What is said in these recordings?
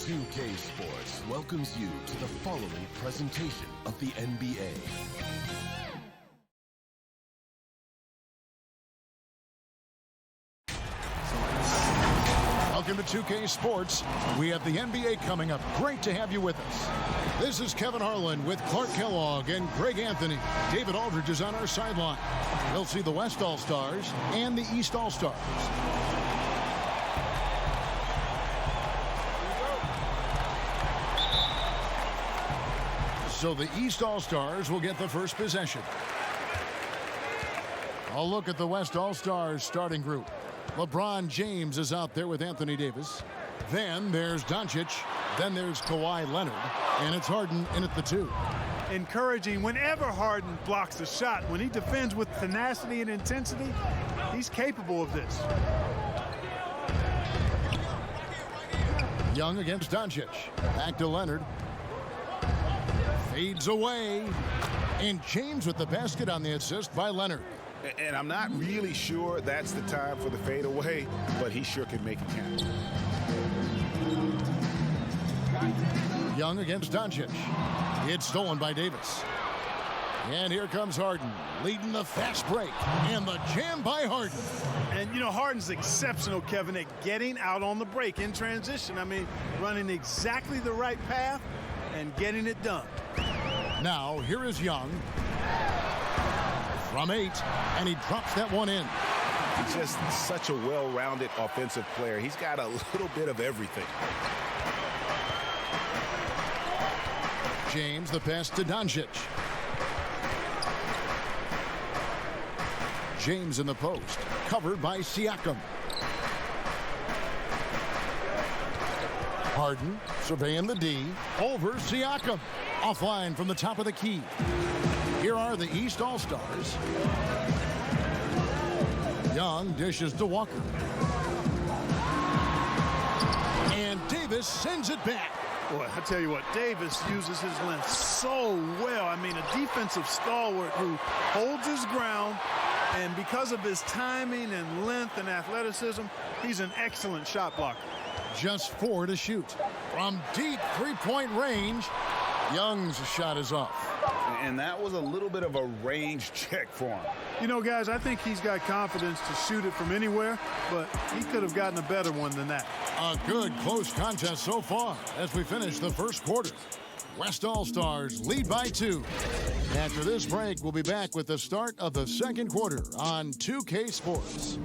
2K Sports welcomes you to the following presentation of the NBA. Welcome to 2K Sports. We have the NBA coming up. Great to have you with us. This is Kevin Harlan with Clark Kellogg and Greg Anthony. David Aldridge is on our sideline. We'll see the West All-Stars and the East All-Stars. So the East All-Stars will get the first possession. I'll look at the West All-Stars starting group. LeBron James is out there with Anthony Davis. Then there's Doncic. Then there's Kawhi Leonard. And it's Harden in at the 2. Encouraging whenever Harden blocks a shot. When he defends with tenacity and intensity, he's capable of this. Young against Doncic. Back to Leonard. Fades away. And James with the basket on the assist by Leonard. And I'm not really sure that's the time for the fadeaway, but he sure can make it count. Young against Doncic. It's stolen by Davis. And here comes Harden, leading the fast break. And the jam by Harden. And, you know, Harden's exceptional, Kevin, at getting out on the break in transition. I mean, running exactly the right path and getting it done. Now, here is Young. From 8, and he drops that one in. He's just such a well-rounded offensive player. He's got a little bit of everything. James, the pass to Doncic. James in the post, covered by Siakam. Harden surveying the D, over Siakam. Offline from the top of the key. Here are the East All-Stars. Young dishes to Walker. And Davis sends it back. Boy, I tell you what, Davis uses his length so well. I mean, a defensive stalwart who holds his ground, and because of his timing and length and athleticism, he's an excellent shot blocker. Just 4 to shoot. From deep three-point range, Young's shot is off. And that was a little bit of a range check for him. You know, guys, I think he's got confidence to shoot it from anywhere, but he could have gotten a better one than that. A good close contest so far as we finish the first quarter. West All-Stars lead by 2. After this break, we'll be back with the start of the second quarter on 2K Sports.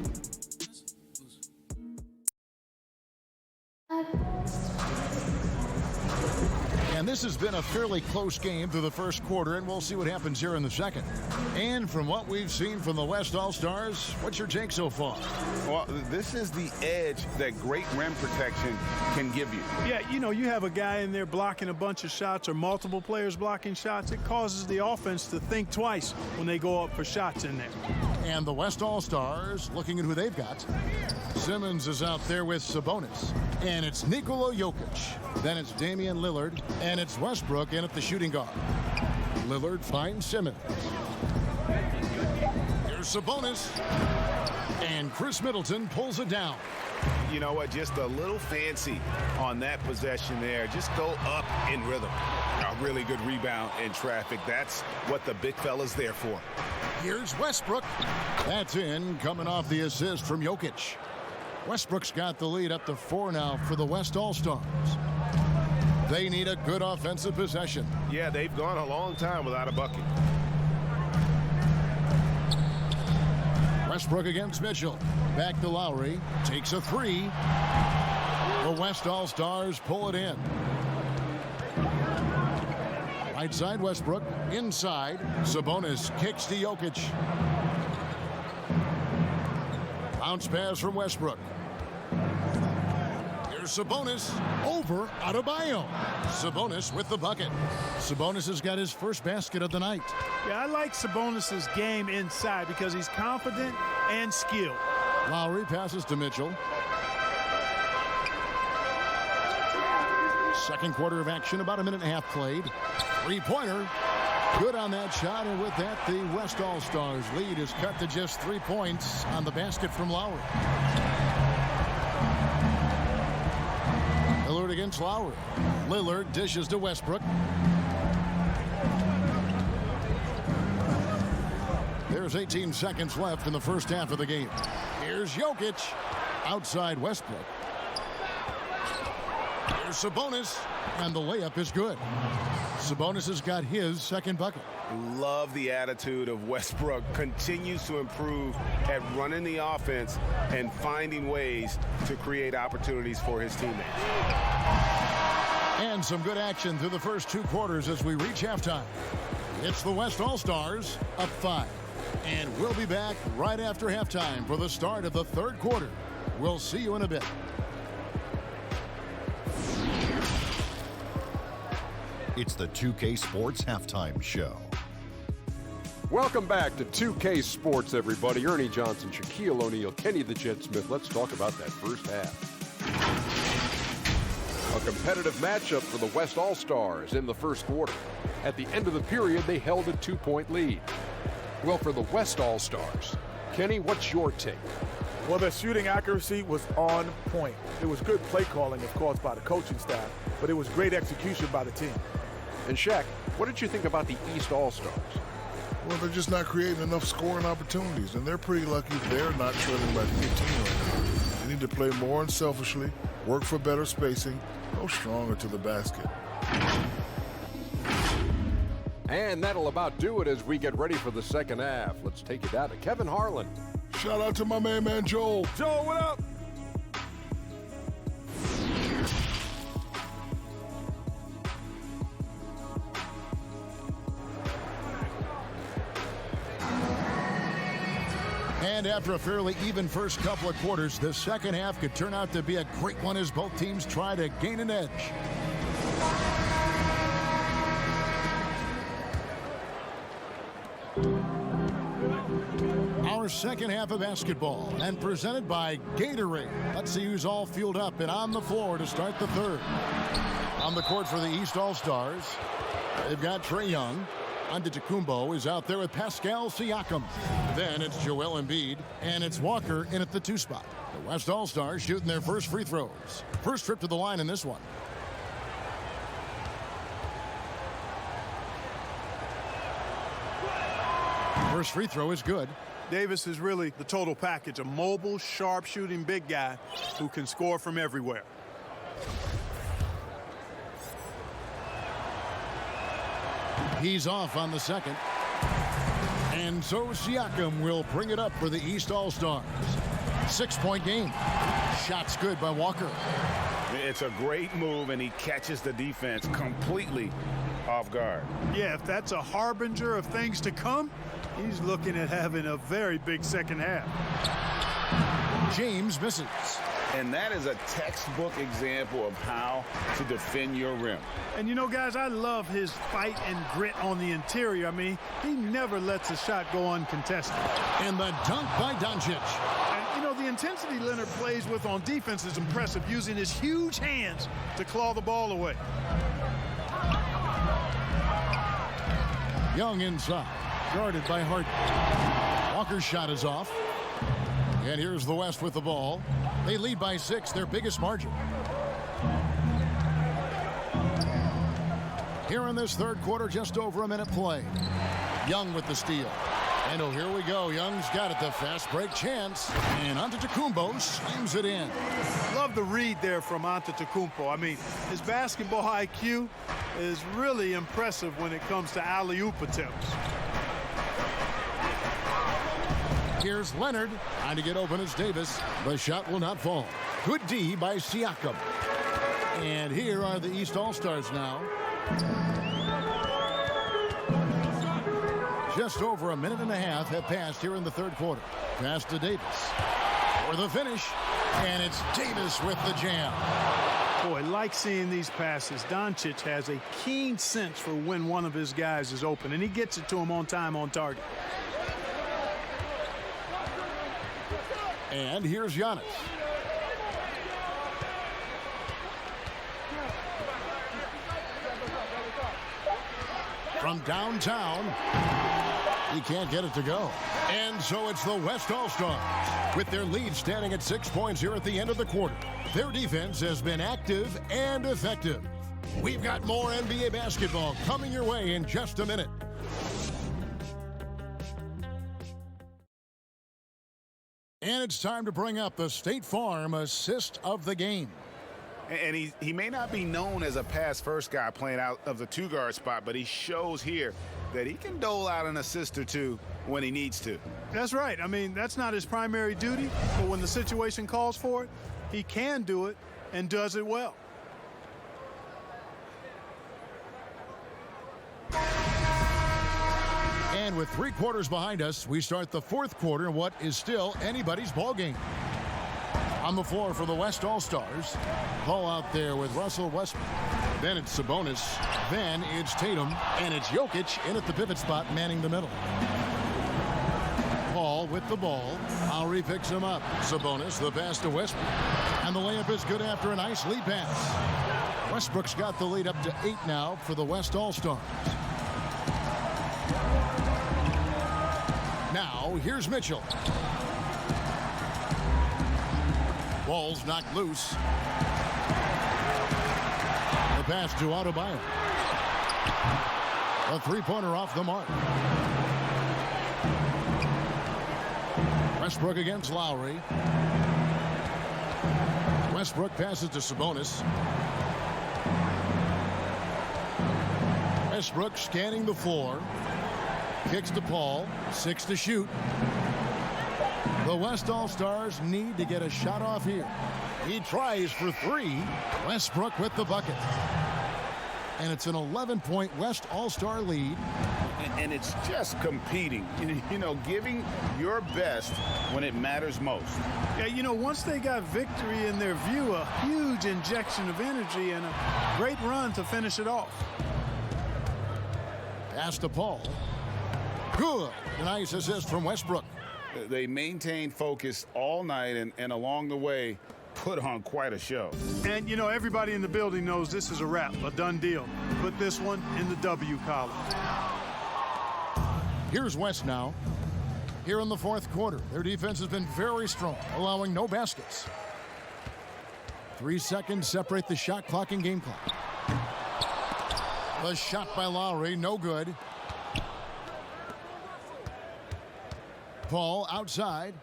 And this has been a fairly close game through the first quarter, and we'll see what happens here in the second. And from what we've seen from the West All-Stars, what's your take so far? Well, this is the edge that great rim protection can give you. Yeah, you know, you have a guy in there blocking a bunch of shots or multiple players blocking shots. It causes the offense to think twice when they go up for shots in there. And the West All-Stars looking at who they've got. Simmons is out there with Sabonis. And it's Nikola Jokic. Then it's Damian Lillard. And it's Westbrook in at the shooting guard. Lillard finds Simmons. Here's Sabonis. And Chris Middleton pulls it down. You know what? Just a little fancy on that possession there. Just go up in rhythm. A really good rebound in traffic. That's what the big fella's there for. Here's Westbrook. That's in, coming off the assist from Jokic. Westbrook's got the lead up to 4 now for the West All-Stars. They need a good offensive possession. Yeah, they've gone a long time without a bucket. Westbrook against Mitchell. Back to Lowry. Takes a 3. The West All-Stars pull it in. Right side Westbrook. Inside. Sabonis kicks to Jokic. Bounce pass from Westbrook. Here's Sabonis. Over Adebayo. Sabonis with the bucket. Sabonis has got his first basket of the night. Yeah, I like Sabonis' game inside because he's confident and skilled. Lowry passes to Mitchell. Second quarter of action, about a minute and a half played. Three-pointer. Good on that shot, and with that, the West All-Stars lead is cut to just 3 points on the basket from Lowry. Lillard against it's Lowry. Lillard dishes to Westbrook. There's 18 seconds left in the first half of the game. Here's Jokic. Outside Westbrook. Here's Sabonis. And the layup is good. Sabonis has got his second bucket. Love the attitude of Westbrook. Continues to improve at running the offense and finding ways to create opportunities for his teammates. And some good action through the first 2 quarters as we reach halftime. It's the West All-Stars up 5. And we'll be back right after halftime for the start of the third quarter. We'll see you in a bit. It's the 2K Sports Halftime Show. Welcome back to 2K Sports, everybody. Ernie Johnson, Shaquille O'Neal, Kenny the Jet Smith. Let's talk about that first half. A competitive matchup for the West All-Stars in the first quarter. At the end of the period, they held a 2-point lead. Well, for the West All-Stars, Kenny, what's your take? Well, their shooting accuracy was on point. It was good play calling, of course, by the coaching staff, but it was great execution by the team. And Shaq, what did you think about the East All-Stars? Well, they're just not creating enough scoring opportunities, and they're pretty lucky they're not trailing by 15 right now. They need to play more unselfishly, work for better spacing, go stronger to the basket. And that'll about do it as we get ready for the second half. Let's take it down to Kevin Harlan. Shout out to my man Joel. Joel, what up? And after a fairly even first couple of quarters, the second half could turn out to be a great one as both teams try to gain an edge. Our second half of basketball, and presented by Gatorade. Let's see who's all fueled up and on the floor to start the third. On the court for the East All-Stars, they've got Trae Young. Antetokounmpo is out there with Pascal Siakam. Then it's Joel Embiid, and it's Walker in at the 2 spot. The West All-Stars shooting their first free throws. First trip to the line in this one. First free throw is good. Davis is really the total package, a mobile, sharp-shooting big guy who can score from everywhere. He's off on the second. And so Siakam will bring it up for the East All-Stars. 6-point game. Shots good by Walker. It's a great move, and he catches the defense completely off guard. Yeah, if that's a harbinger of things to come, he's looking at having a very big second half. James misses. And that is a textbook example of how to defend your rim. And you know, guys, I love his fight and grit on the interior. I mean, he never lets a shot go uncontested. And the dunk by Doncic. And, you know, the intensity Leonard plays with on defense is impressive, using his huge hands to claw the ball away. Young inside, guarded by Harden. Walker's shot is off. And here's the West with the ball. They lead by 6, their biggest margin. Here in this third quarter, just over a minute play. Young with the steal. And oh, here we go. Young's got it, the fast break chance. And Antetokounmpo slams it in. Love the read there from Antetokounmpo. I mean, his basketball IQ is really impressive when it comes to alley-oop attempts. Here's Leonard, trying to get open as Davis. The shot will not fall. Good D by Siakam. And here are the East All-Stars now. Just over a minute and a half have passed here in the third quarter. Pass to Davis for the finish. And it's Davis with the jam. Boy, like seeing these passes. Doncic has a keen sense for when one of his guys is open, and he gets it to him on time, on target. And here's Giannis. From downtown, He can't get it to go. And so it's the West All-Stars. With their lead standing at 6 points here at the end of the quarter. Their defense has been active and effective. We've got more NBA basketball coming your way in just a minute. And it's time to bring up the State Farm assist of the game. And he may not be known as a pass-first guy playing out of the two-guard spot, but he shows here that he can dole out an assist or two when he needs to. That's right. I mean, that's not his primary duty, but when the situation calls for it, he can do it and does it well. And with 3 quarters behind us, we start the 4th quarter in what is still anybody's ball game. On the floor for the West All-Stars, Paul out there with Russell Westbrook. Then it's Sabonis. Then it's Tatum. And it's Jokic in at the pivot spot, manning the middle. Paul with the ball. Lowry picks him up. Sabonis, the pass to Westbrook. And the layup is good after a nice lead pass. Westbrook's got the lead up to 8 now for the West All-Stars. Now, here's Mitchell. Ball's knocked loose. The pass to Adebayo. A three-pointer off the mark. Westbrook against Lowry. Westbrook passes to Sabonis. Westbrook scanning the floor. Kicks to Paul. 6 to shoot. The West All-Stars need to get a shot off here. He tries for 3. Westbrook with the bucket. And it's an 11-point West All-Star lead. And it's just competing, you know, giving your best when it matters most. Yeah, you know, once they got victory in their view, a huge injection of energy and a great run to finish it off. Pass to Paul. Good. A nice assist from Westbrook. They maintained focus all night and along the way put on quite a show. And, you know, everybody in the building knows this is a wrap, a done deal. Put this one in the W column. Here's West now. Here in the 4th quarter, their defense has been very strong, allowing no baskets. 3 seconds separate the shot clock and game clock. The shot by Lowry, no good. Paul outside.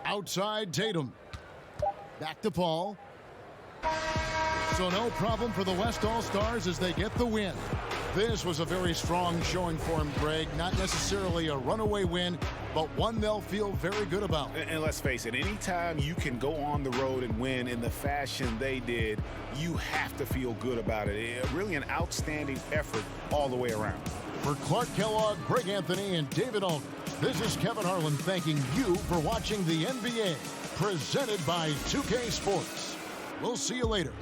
Outside Tatum. Back to Paul. So no problem for the West All-Stars as they get the win. This was a very strong showing for him, Greg. Not necessarily a runaway win, but one they'll feel very good about. And let's face it, anytime you can go on the road and win in the fashion they did, you have to feel good about it. Really an outstanding effort all the way around. For Clark Kellogg, Greg Anthony, and David Aldridge, this is Kevin Harlan thanking you for watching the NBA, presented by 2K Sports. We'll see you later.